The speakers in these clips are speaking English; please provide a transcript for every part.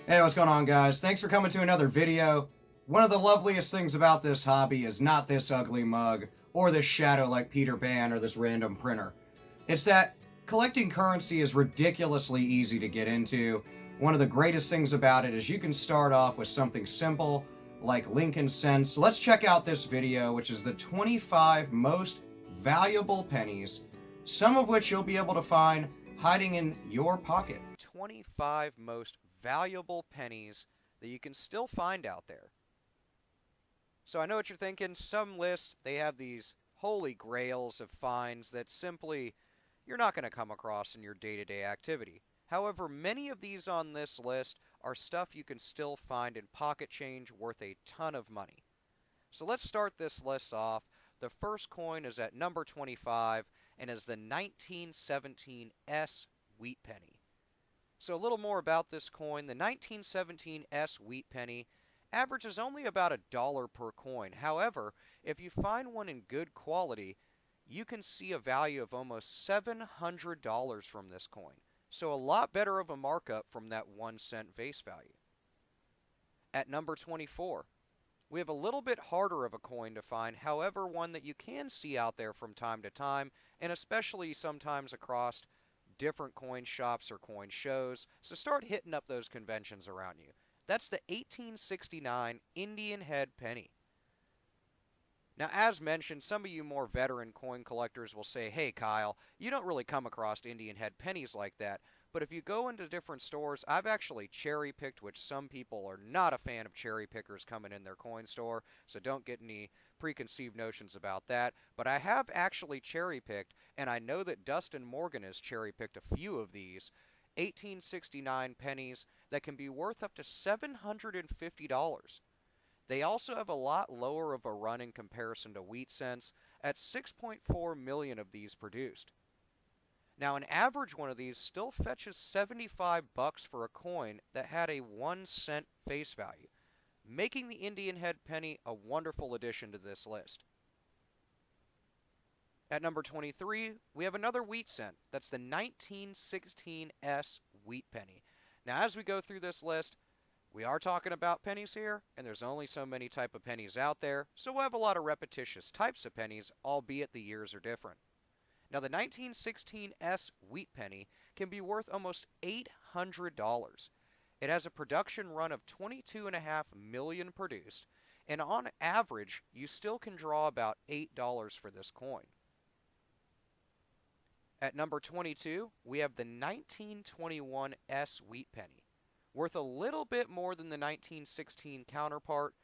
Hey, what's going on, guys? Thanks for coming to another video. One of the loveliest things about this hobby is not this ugly mug, or this shadow like Peter Pan, or this random printer. It's that collecting currency is ridiculously easy to get into. One of the greatest things about it is you can start off with something simple, like Lincoln cents. So let's check out this video, which is the 25 most valuable pennies, some of which you'll be able to find hiding in your pocket. 25 most valuable pennies that you can still find out there. So I know what you're thinking. Some lists, they have these holy grails of finds that simply you're not going to come across in your day-to-day activity. However, many of these on this list are stuff you can still find in pocket change worth a ton of money. So let's start this list off. The first coin is at number 25 and is the 1917 S Wheat Penny. So a little more about this coin. The 1917 S Wheat Penny averages only about $1 per coin. However, if you find one in good quality, you can see a value of almost $700 from this coin. So a lot better of a markup from that 1 cent face value. At number 24, we have a little bit harder of a coin to find, however, one that you can see out there from time to time, and especially sometimes across different coin shops or coin shows, so start hitting up those conventions around you. That's the 1869 Indian Head Penny. Now, as mentioned, some of you more veteran coin collectors will say, hey Kyle, you don't really come across Indian Head pennies like that, but if you go into different stores, I've actually cherry picked, which some people are not a fan of cherry pickers coming in their coin store, so don't get any preconceived notions about that, but I have actually cherry picked, and I know that Dustin Morgan has cherry picked a few of these 1869 pennies that can be worth up to $750. They also have a lot lower of a run in comparison to wheat cents at 6.4 million of these produced. Now, an average one of these still fetches $75 for a coin that had a 1 cent face value, making the Indian Head Penny a wonderful addition to this list. At number 23, we have another wheat cent. That's the 1916 S Wheat Penny. Now, as we go through this list, we are talking about pennies here, and there's only so many type of pennies out there, so we'll have a lot of repetitious types of pennies, albeit the years are different. Now, the 1916 S Wheat Penny can be worth almost $800. It has a production run of 22.5 million produced, and on average, you still can draw about $8 for this coin. At number 22, we have the 1921 S Wheat Penny. Worth a little bit more than the 1916 counterpart,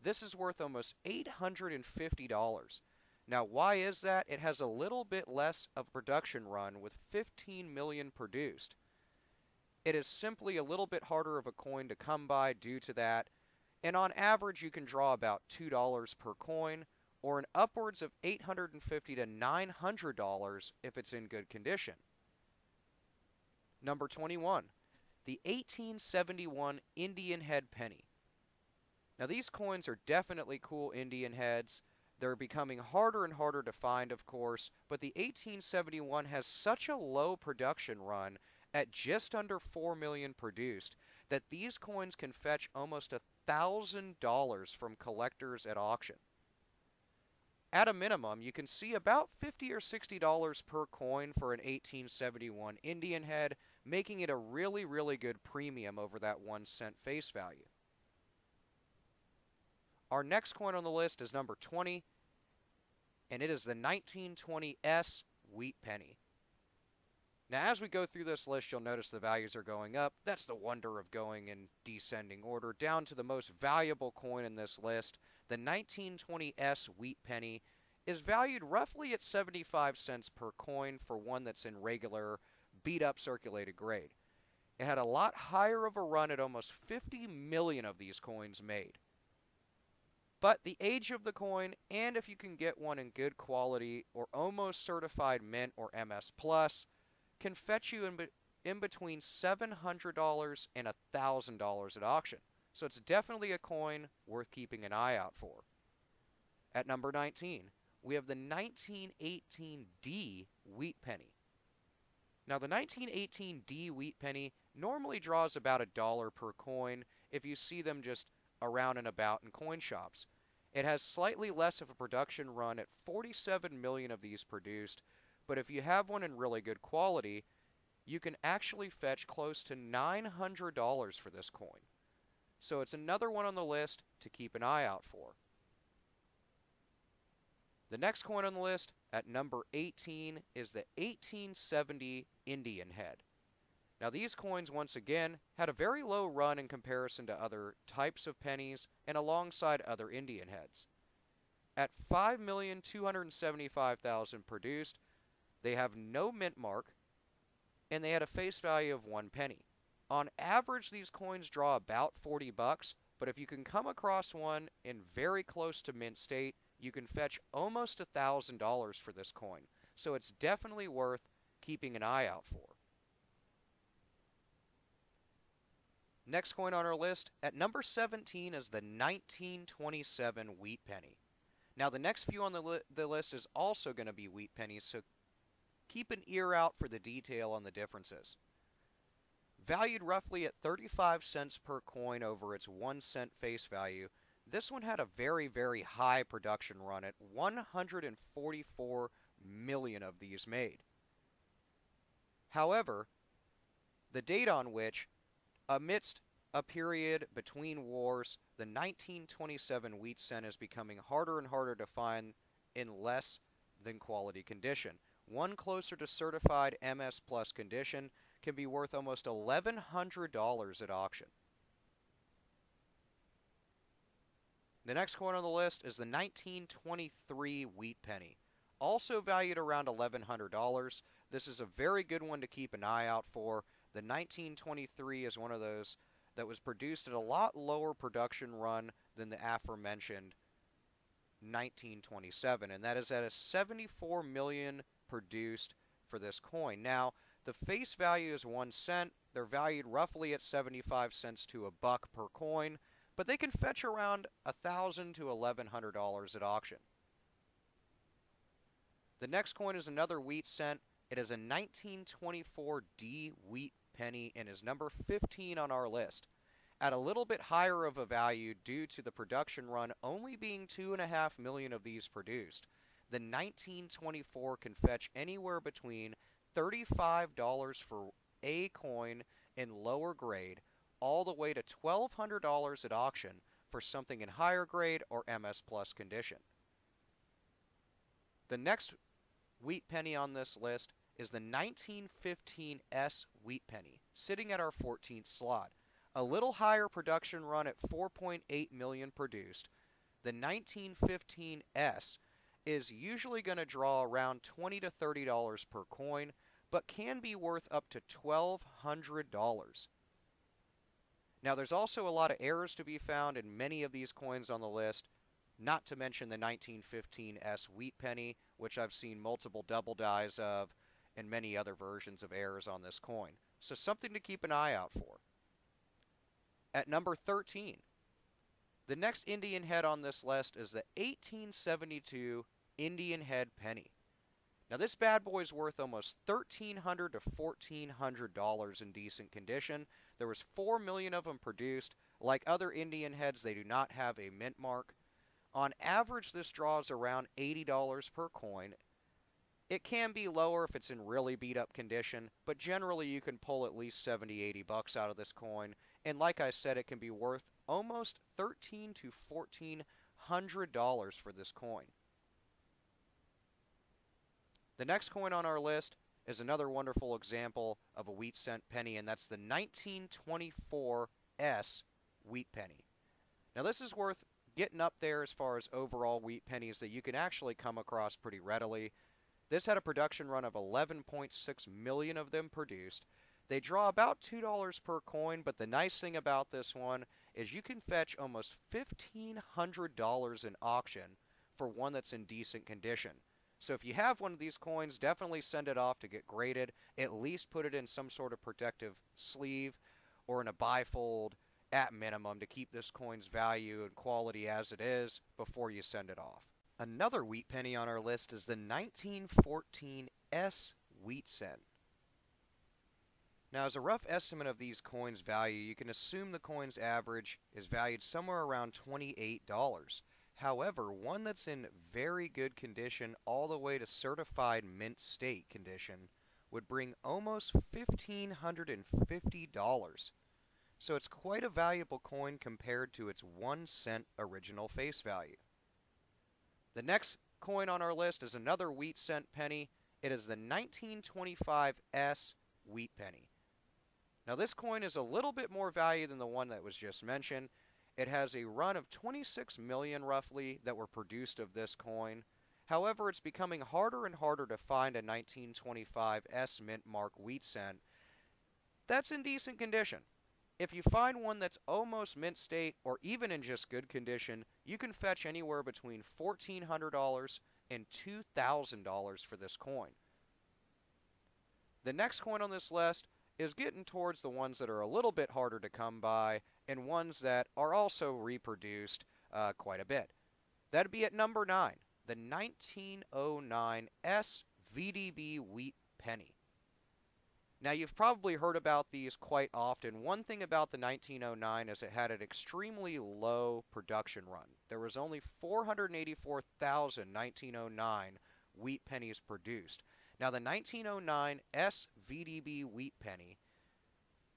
this is worth almost $850. Now, why is that? It has a little bit less of production run with 15 million produced. It is simply a little bit harder of a coin to come by due to that, and on average you can draw about $2 per coin, or an upwards of $850 to $900 if it's in good condition. Number 21. The 1871 Indian Head Penny. Now, these coins are definitely cool Indian heads. They're becoming harder and harder to find, of course, but the 1871 has such a low production run at just under 4 million produced that these coins can fetch almost $1,000 from collectors at auction. At a minimum, you can see about $50 or $60 per coin for an 1871 Indian head, making it a really, really good premium over that 1 cent face value. Our next coin on the list is number 20, and it is the 1920 S Wheat Penny. Now, as we go through this list, you'll notice the values are going up. That's the wonder of going in descending order, down to the most valuable coin in this list. The 1920 S Wheat Penny is valued roughly at 75 cents per coin for one that's in regular, beat-up circulated grade. It had a lot higher of a run at almost 50 million of these coins made. But the age of the coin, and if you can get one in good quality or almost certified mint or MS Plus, can fetch you in between $700 and $1,000 at auction. So it's definitely a coin worth keeping an eye out for. At number 19, we have the 1918 D Wheat Penny. Now, the 1918 D Wheat Penny normally draws about $1 per coin if you see them just around and about in coin shops. It has slightly less of a production run at 47 million of these produced, but if you have one in really good quality, you can actually fetch close to $900 for this coin. So it's another one on the list to keep an eye out for. The next coin on the list, at number 18, is the 1870 Indian head. Now these coins, once again, had a very low run in comparison to other types of pennies and alongside other Indian heads. At 5,275,000 produced, they have no mint mark, and they had a face value of 1 penny. On average, these coins draw about 40 bucks, but if you can come across one in very close to mint state, you can fetch almost $1,000 for this coin. So it's definitely worth keeping an eye out for. Next coin on our list, at number 17, is the 1927 Wheat Penny. Now the next few on the list is also going to be wheat pennies, so keep an ear out for the detail on the differences. Valued roughly at 35 cents per coin over its 1 cent face value, this one had a very, very high production run at 144 million of these made. However, the date on which, amidst a period between wars, the 1927 wheat cent is becoming harder and harder to find in less than quality condition. One closer to certified MS Plus condition can be worth almost $1,100 at auction. The next coin on the list is the 1923 Wheat Penny. Also valued around $1,100. This is a very good one to keep an eye out for. The 1923 is one of those that was produced at a lot lower production run than the aforementioned 1927, and that is at a 74 million produced for this coin. Now, the face value is 1 cent. They're valued roughly at 75 cents to $1 per coin, but they can fetch around $1,000 to $1,100 at auction. The next coin is another wheat cent. It is a 1924 D Wheat Penny and is number 15 on our list. At a little bit higher of a value due to the production run only being 2.5 million of these produced, the 1924 can fetch anywhere between $35 for a coin in lower grade all the way to $1,200 at auction for something in higher grade or MS Plus condition. The next wheat penny on this list is the 1915 S Wheat Penny, sitting at our 14th slot. A little higher production run at 4.8 million produced. The 1915 S is usually going to draw around $20 to $30 per coin, but can be worth up to $1,200. Now there's also a lot of errors to be found in many of these coins on the list, not to mention the 1915 S Wheat Penny, which I've seen multiple double dies of, and many other versions of errors on this coin. So something to keep an eye out for. At number 13, the next Indian head on this list is the 1872 Indian Head Penny. Now this bad boy is worth almost $1,300 to $1,400 in decent condition. There was 4 million of them produced. Like other Indian heads, they do not have a mint mark. On average, this draws around $80 per coin. It can be lower if it's in really beat up condition, but generally you can pull at least 70, 80 bucks out of this coin. And like I said, it can be worth almost $1,300 to $1,400 for this coin. The next coin on our list is another wonderful example of a wheat cent penny, and that's the 1924 S Wheat Penny. Now this is worth getting up there as far as overall wheat pennies that you can actually come across pretty readily. This had a production run of 11.6 million of them produced. They draw about $2 per coin, but the nice thing about this one is you can fetch almost $1,500 in auction for one that's in decent condition. So if you have one of these coins, definitely send it off to get graded. At least put it in some sort of protective sleeve or in a bifold at minimum to keep this coin's value and quality as it is before you send it off. Another wheat penny on our list is the 1914 S Wheat Cent. Now, as a rough estimate of these coins' value, you can assume the coin's average is valued somewhere around $28. However, one that's in very good condition all the way to certified mint state condition would bring almost $1,550. So it's quite a valuable coin compared to its 1 cent original face value. The next coin on our list is another wheat cent penny. It is the 1925 S Wheat Penny. Now this coin is a little bit more value than the one that was just mentioned. It has a run of 26 million roughly that were produced of this coin. However, it's becoming harder and harder to find a 1925 S mint mark wheat cent that's in decent condition. If you find one that's almost mint state or even in just good condition, you can fetch anywhere between $1,400 and $2,000 for this coin. The next coin on this list is getting towards the ones that are a little bit harder to come by and ones that are also reproduced quite a bit. That'd be at number 9, the 1909 S Vdb Wheat Penny. Now, you've probably heard about these quite often. One thing about the 1909 is it had an extremely low production run. There was only 484,000 1909 wheat pennies produced. Now, the 1909 S Vdb Wheat Penny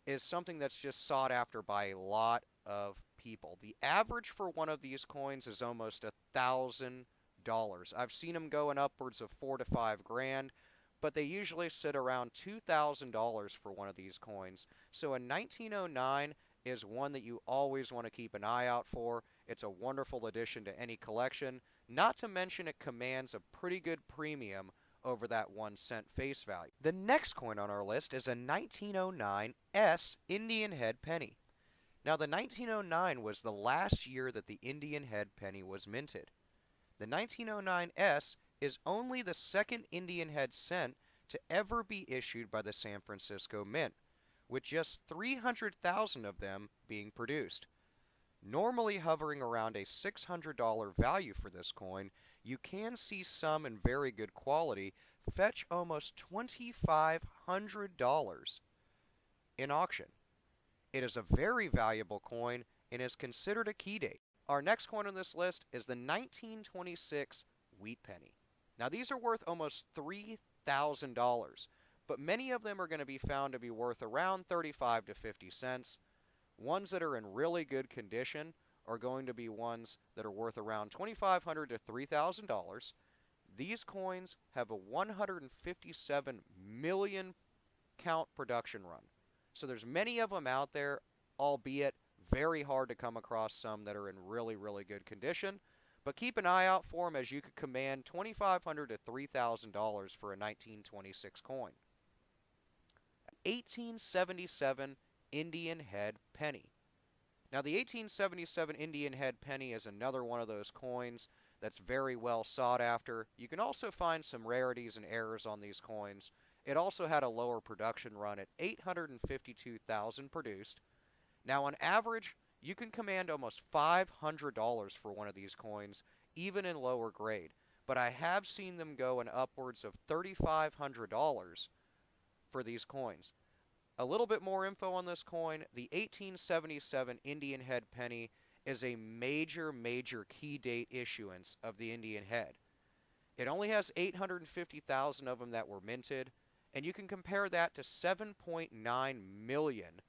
is something that's just sought after by a lot of people. The average for one of these coins is almost $1,000. I've seen them going upwards of $4 to $5 grand, but they usually sit around $2,000 for one of these coins. So a 1909 is one that you always want to keep an eye out for. It's a wonderful addition to any collection, not to mention it commands a pretty good premium over that 1 cent face value. The next coin on our list is a 1909 S Indian Head Penny. Now, the 1909 was the last year that the Indian Head Penny was minted. The 1909 S is only the second Indian Head cent to ever be issued by the San Francisco Mint, with just 300,000 of them being produced. Normally hovering around a $600 value for this coin, you can see some in very good quality fetch almost $2,500 in auction. It is a very valuable coin and is considered a key date. Our next coin on this list is the 1926 Wheat Penny. Now, these are worth almost $3,000, but many of them are going to be found to be worth around 35 to 50 cents. Ones that are in really good condition are going to be ones that are worth around $2,500 to $3,000. These coins have a 157 million count production run. So there's many of them out there, albeit very hard to come across some that are in really, really good condition. But keep an eye out for them, as you could command $2,500 to $3,000 for a 1926 coin. 1877 Indian Head Penny. Now, the 1877 Indian Head Penny is another one of those coins that's very well sought after. You can also find some rarities and errors on these coins. It also had a lower production run at 852,000 produced. Now, on average, you can command almost $500 for one of these coins, even in lower grade. But I have seen them go in upwards of $3,500 for these coins. A little bit more info on this coin. The 1877 Indian Head Penny is a major, major key date issuance of the Indian Head. It only has 850,000 of them that were minted, and you can compare that to 7.9 million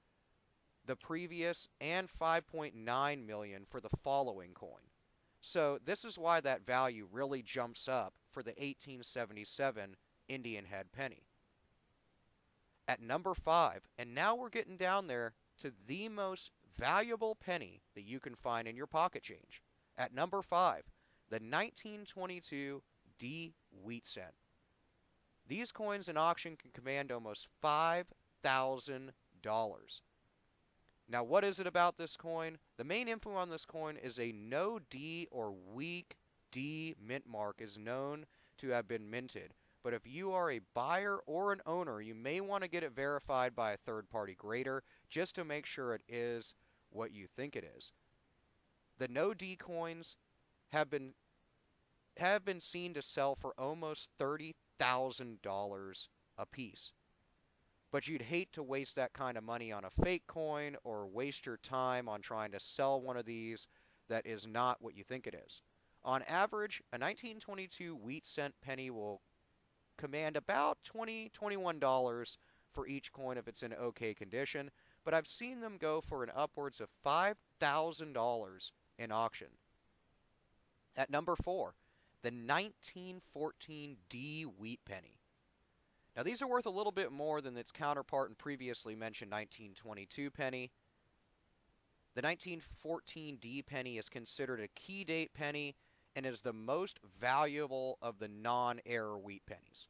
the previous and 5.9 million for the following coin. So this is why that value really jumps up for the 1877 Indian Head Penny. At number 5, and now we're getting down there to the most valuable penny that you can find in your pocket change. At number 5, the 1922 D Wheat Cent. These coins in auction can command almost $5,000. Now, what is it about this coin? The main info on this coin is a no D or weak D mint mark is known to have been minted. But if you are a buyer or an owner, you may want to get it verified by a third-party grader just to make sure it is what you think it is. The no D coins have been seen to sell for almost $30,000 a piece. but you'd hate to waste that kind of money on a fake coin or waste your time on trying to sell one of these that is not what you think it is. On average, a 1922 wheat cent penny will command about $20, $21 for each coin if it's in okay condition, but I've seen them go for an upwards of $5,000 in auction. At number 4, the 1914 D Wheat Penny. Now these are worth a little bit more than its counterpart in previously mentioned 1922 penny. The 1914 D penny is considered a key date penny and is the most valuable of the non-error wheat pennies.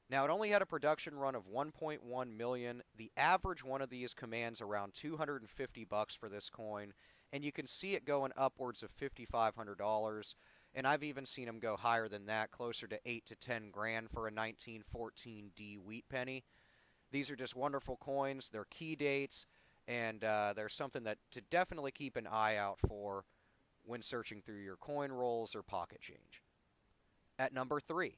Now it only had a production run of 1.1 million. The average one of these commands around $250 for this coin, and you can see it going upwards of $5,500. And I've even seen them go higher than that, closer to 8 to 10 grand for a 1914 D Wheat Penny. These are just wonderful coins. They're key dates, and they're something that to definitely keep an eye out for when searching through your coin rolls or pocket change. At number 3,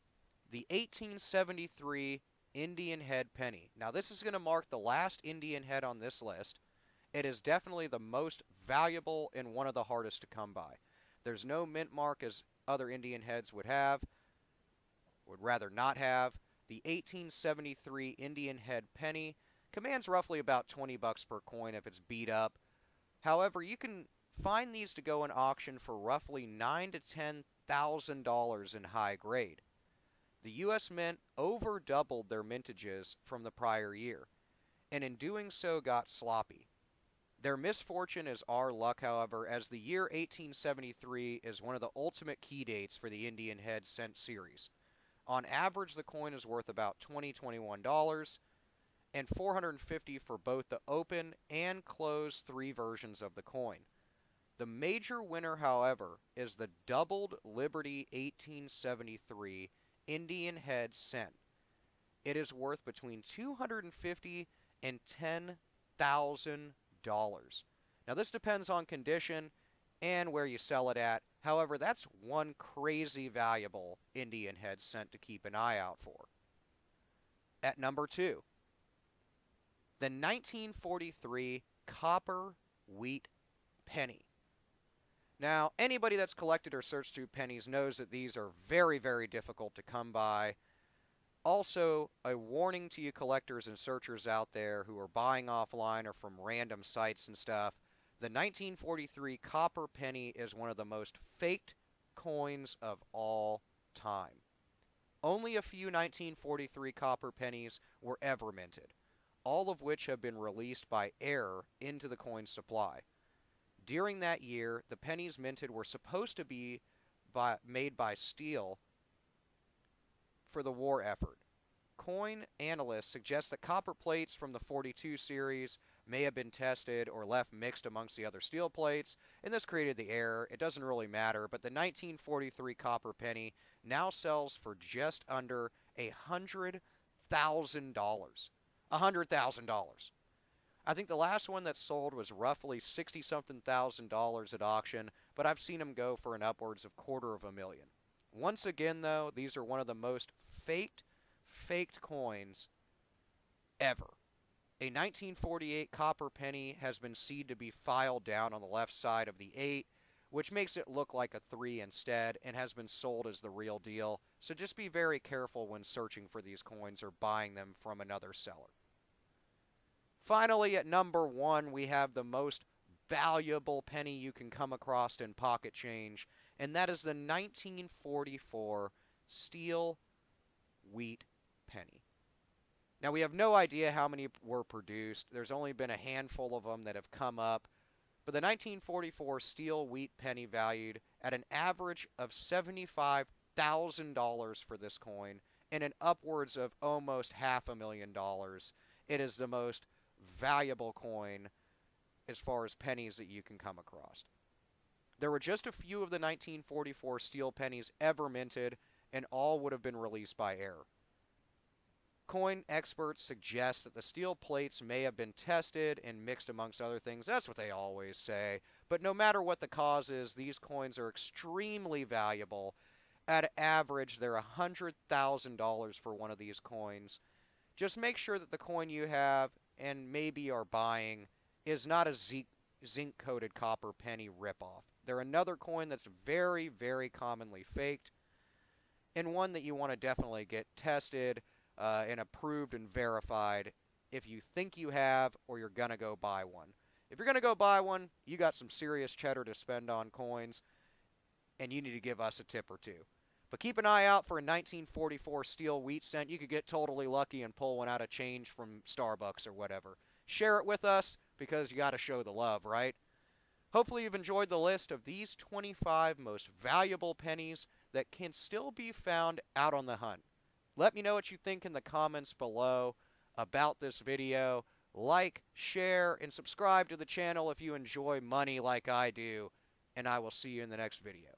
the 1873 Indian Head Penny. Now this is going to mark the last Indian head on this list. It is definitely the most valuable and one of the hardest to come by. There's no mint mark as other Indian heads would rather not have. The 1873 Indian Head Penny commands roughly about $20 per coin if it's beat up. However, you can find these to go in auction for roughly $9,000 to $10,000 in high grade. The U.S. Mint over doubled their mintages from the prior year, and in doing so got sloppy. Their misfortune is our luck, however, as the year 1873 is one of the ultimate key dates for the Indian Head Cent series. On average, the coin is worth about $20, $21, and $450 for both the open and closed 3 versions of the coin. The major winner, however, is the doubled Liberty 1873 Indian Head Cent. It is worth between $250 and $10,000. Now this depends on condition and where you sell it at. However, that's one crazy valuable Indian Head Cent to keep an eye out for. At number 2, the 1943 Copper Wheat Penny. Now, anybody that's collected or searched through pennies knows that these are very, very difficult to come by. Also, a warning to you collectors and searchers out there who are buying offline or from random sites and stuff, the 1943 copper penny is one of the most faked coins of all time. Only a few 1943 copper pennies were ever minted, all of which have been released by error into the coin supply. During that year, the pennies minted were supposed to be made by steel for the war effort. Coin analysts suggest that copper plates from the 42 series may have been tested or left mixed amongst the other steel plates, and this created the error. It doesn't really matter, but the 1943 copper penny now sells for just under $100,000. $100,000. I think the last one that sold was roughly $60-something thousand at auction, but I've seen them go for an upwards of $250,000. Once again, though, these are one of the most faked coins ever. A 1948 copper penny has been seen to be filed down on the left side of the 8, which makes it look like a 3 instead, and has been sold as the real deal. So just be very careful when searching for these coins or buying them from another seller. Finally, at number 1, we have the most valuable penny you can come across in pocket change, and that is the 1944 steel wheat penny. Now, we have no idea how many were produced. There's only been a handful of them that have come up, but the 1944 steel wheat penny valued at an average of $75,000 for this coin and an upwards of almost $500,000. It is the most valuable coin as far as pennies that you can come across. There were just a few of the 1944 steel pennies ever minted, and all would have been released by error. Coin experts suggest that the steel plates may have been tested and mixed amongst other things. That's what they always say. But no matter what the cause is, these coins are extremely valuable. At average, they're $100,000 for one of these coins. just make sure that the coin you have and maybe are buying is not a zinc-coated copper penny ripoff. They're another coin that's very, very commonly faked, and one that you want to definitely get tested and approved and verified if you think you have or you're going to go buy one. If you're going to go buy one, you got some serious cheddar to spend on coins, and you need to give us a tip or two. But keep an eye out for a 1944 steel wheat cent. You could get totally lucky and pull one out of change from Starbucks or whatever. Share it with us because you got to show the love, right? Hopefully you've enjoyed the list of these 25 most valuable pennies that can still be found out on the hunt. Let me know what you think in the comments below about this video. Like, share, and subscribe to the channel if you enjoy money like I do, and I will see you in the next video.